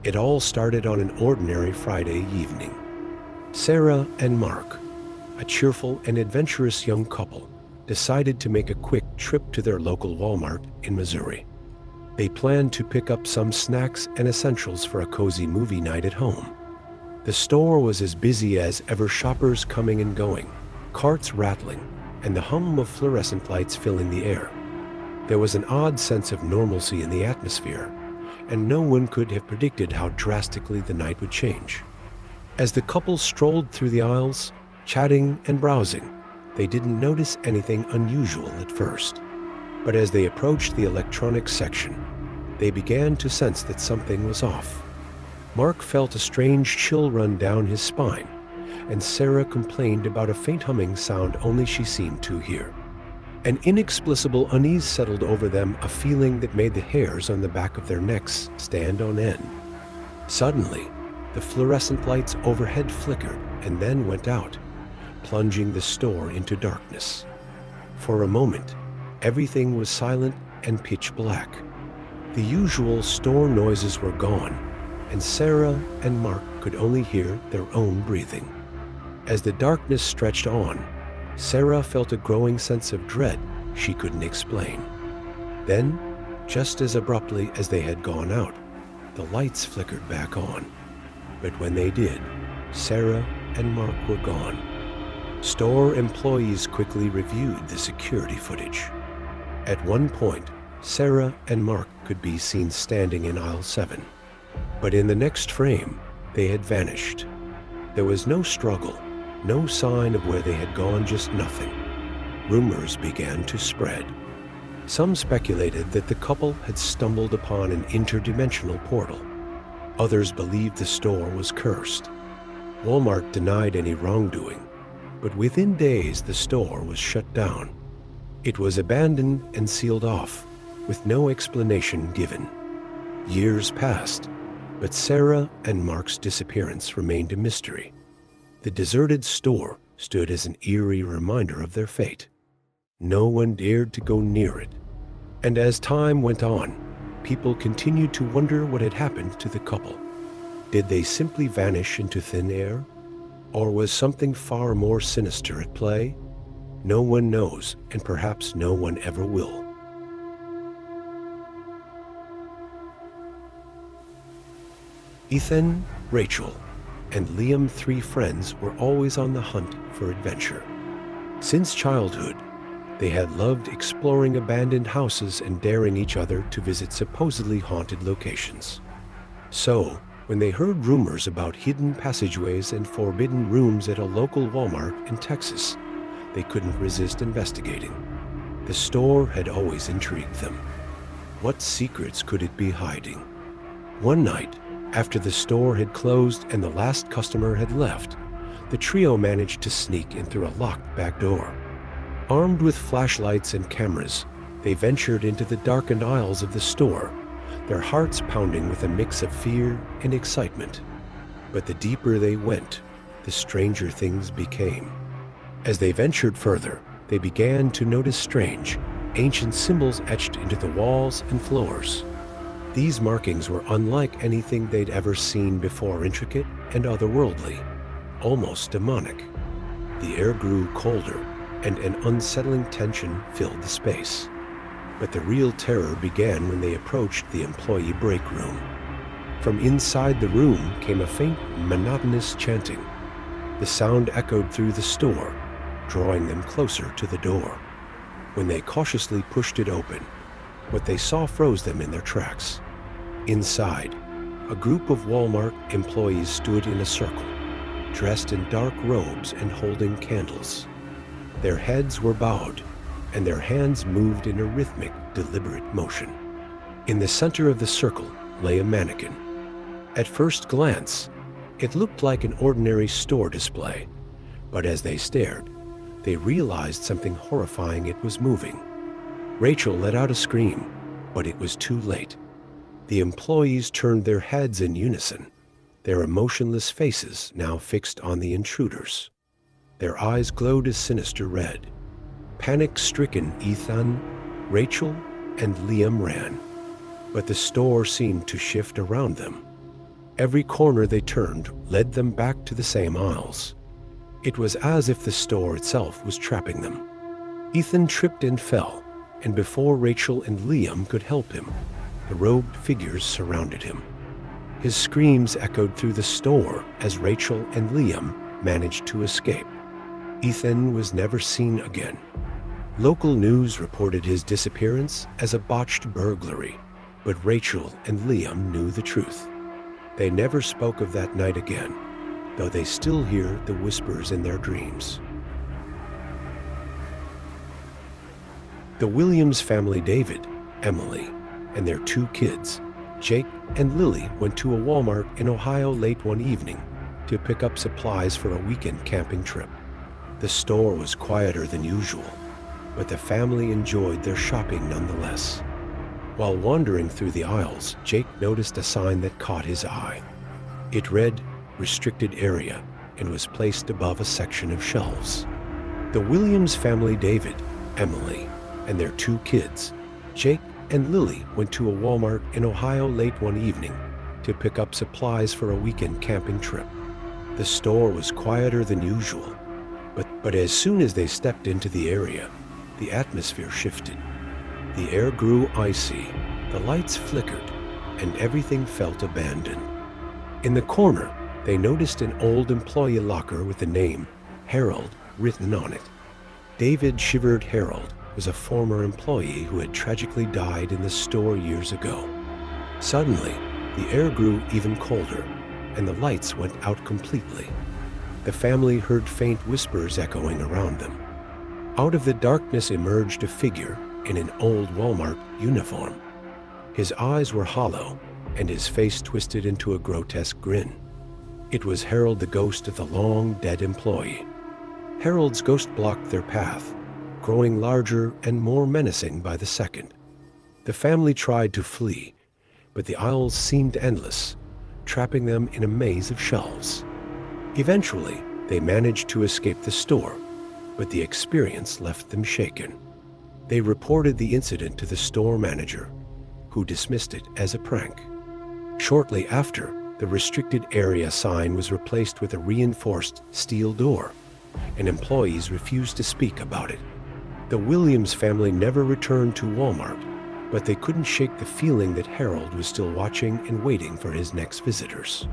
It all started on an ordinary Friday evening. Sarah and Mark, a cheerful and adventurous young couple, decided to make a quick trip to their local Walmart in Missouri. They planned to pick up some snacks and essentials for a cozy movie night at home. The store was as busy as ever, shoppers coming and going, carts rattling, and the hum of fluorescent lights filling the air. There was an odd sense of normalcy in the atmosphere, and no one could have predicted how drastically the night would change. As the couple strolled through the aisles, chatting and browsing, they didn't notice anything unusual at first. But as they approached the electronics section, they began to sense that something was off. Mark felt a strange chill run down his spine, and Sarah complained about a faint humming sound only she seemed to hear. An inexplicable unease settled over them, a feeling that made the hairs on the back of their necks stand on end. Suddenly, the fluorescent lights overhead flickered and then went out, plunging the store into darkness. For a moment, everything was silent and pitch black. The usual store noises were gone, and Sarah and Mark could only hear their own breathing. As the darkness stretched on, Sarah felt a growing sense of dread she couldn't explain. Then, just as abruptly as they had gone out, the lights flickered back on. But when they did, Sarah and Mark were gone. Store employees quickly reviewed the security footage. At one point, Sarah and Mark could be seen standing in aisle 7. But in the next frame, they had vanished. There was no struggle, no sign of where they had gone, just nothing. Rumors began to spread. Some speculated that the couple had stumbled upon an interdimensional portal. Others believed the store was cursed. Walmart denied any wrongdoing, but within days the store was shut down. It was abandoned and sealed off, with no explanation given. Years passed, but Sarah and Mark's disappearance remained a mystery. The deserted store stood as an eerie reminder of their fate. No one dared to go near it. And as time went on, people continued to wonder what had happened to the couple. Did they simply vanish into thin air? Or was something far more sinister at play? No one knows, and perhaps no one ever will. Ethan, Rachel, and Liam, 3 friends, were always on the hunt for adventure. Since childhood, they had loved exploring abandoned houses and daring each other to visit supposedly haunted locations. So, when they heard rumors about hidden passageways and forbidden rooms at a local Walmart in Texas, they couldn't resist investigating. The store had always intrigued them. What secrets could it be hiding? One night, after the store had closed and the last customer had left, the trio managed to sneak in through a locked back door. Armed with flashlights and cameras, they ventured into the darkened aisles of the store, their hearts pounding with a mix of fear and excitement. But the deeper they went, the stranger things became. As they ventured further, they began to notice strange, ancient symbols etched into the walls and floors. These markings were unlike anything they'd ever seen before, intricate and otherworldly, almost demonic. The air grew colder, and an unsettling tension filled the space. But the real terror began when they approached the employee break room. From inside the room came a faint, monotonous chanting. The sound echoed through the store, drawing them closer to the door. When they cautiously pushed it open, what they saw froze them in their tracks. Inside, a group of Walmart employees stood in a circle, dressed in dark robes and holding candles. Their heads were bowed, and their hands moved in a rhythmic, deliberate motion. In the center of the circle lay a mannequin. At first glance, it looked like an ordinary store display, but as they stared, they realized something horrifying. It was moving. Rachel let out a scream, but it was too late. The employees turned their heads in unison, their emotionless faces now fixed on the intruders. Their eyes glowed a sinister red. Panic-stricken, Ethan, Rachel, and Liam ran, but the store seemed to shift around them. Every corner they turned led them back to the same aisles. It was as if the store itself was trapping them. Ethan tripped and fell, and before Rachel and Liam could help him, the robed figures surrounded him. His screams echoed through the store as Rachel and Liam managed to escape. Ethan was never seen again. Local news reported his disappearance as a botched burglary, but Rachel and Liam knew the truth. They never spoke of that night again, though they still hear the whispers in their dreams. The Williams family, David, Emily, and their 2 kids, Jake and Lily, went to a Walmart in Ohio late one evening to pick up supplies for a weekend camping trip. The store was quieter than usual, but the family enjoyed their shopping nonetheless. While wandering through the aisles, Jake noticed a sign that caught his eye. It read, "Restricted Area," and was placed above a section of shelves. The Williams family, David, Emily, and their 2 kids, Jake and Lily, went to a Walmart in Ohio late one evening to pick up supplies for a weekend camping trip. The store was quieter than usual, but as soon as they stepped into the area, the atmosphere shifted. The air grew icy, the lights flickered, and everything felt abandoned. In the corner, they noticed an old employee locker with the name Harold written on it. David shivered. Harold was a former employee who had tragically died in the store years ago. Suddenly, the air grew even colder, and the lights went out completely. The family heard faint whispers echoing around them. Out of the darkness emerged a figure in an old Walmart uniform. His eyes were hollow, and his face twisted into a grotesque grin. It was Harold, the ghost of the long-dead employee. Harold's ghost blocked their path, growing larger and more menacing by the second. The family tried to flee, but the aisles seemed endless, trapping them in a maze of shelves. Eventually, they managed to escape the store, but the experience left them shaken. They reported the incident to the store manager, who dismissed it as a prank. Shortly after, the restricted area sign was replaced with a reinforced steel door, and employees refused to speak about it. The Williams family never returned to Walmart, but they couldn't shake the feeling that Harold was still watching and waiting for his next visitors.